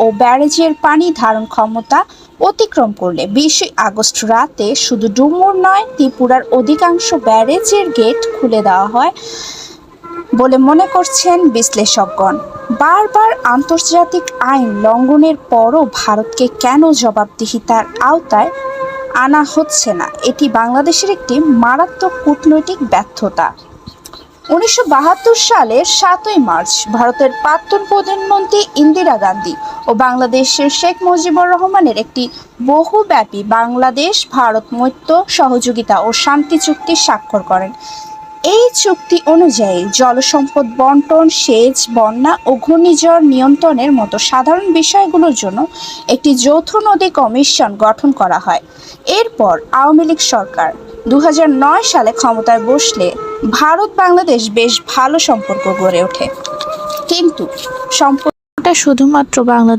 ও ব্যারেজের পানি ধারণ ক্ষমতা অতিক্রম করলে 20 আগস্ট রাতে শুধু ডুমুর নয়, ত্রিপুরার অধিকাংশ ব্যারেজের গেট খুলে দেওয়া হয় বলে মনে করছেন বিশ্লেষকগণ। বারবার আন্তর্জাতিক আইন লঙ্ঘনের পরও ভারতকে কেন জবাবদিহিতার আওতায় আনা হচ্ছে না? এটি বাংলাদেশের একটি মারাত্মক কূটনৈতিক ব্যর্থতা। 1972 সালের 7ই মার্চ ভারতের প্রাক্তন প্রধানমন্ত্রী ইন্দিরা গান্ধী ও বাংলাদেশের শেখ মুজিবুর রহমানের একটি বহুব্যাপী বাংলাদেশ ভারত মৈত্র সহযোগিতা ও শান্তি চুক্তি স্বাক্ষর করেন। এই চুক্তি অনুযায়ী জলসম্পদ বন্টন, সেচ, বন্যা ও ঘূর্ণিঝড় নিয়ন্ত্রণের মতো সাধারণ বিষয়গুলোর জন্য একটি যৌথ নদী কমিশন গঠন করা হয়। এরপর আওয়ামী লীগ সরকার 2009 সালে ক্ষমতায় বসলে ভারত বাংলাদেশ বেশ ভালো সম্পর্ক গড়ে ওঠে, কিন্তু সম্পর্কটা শুধুমাত্র বাংলাদেশ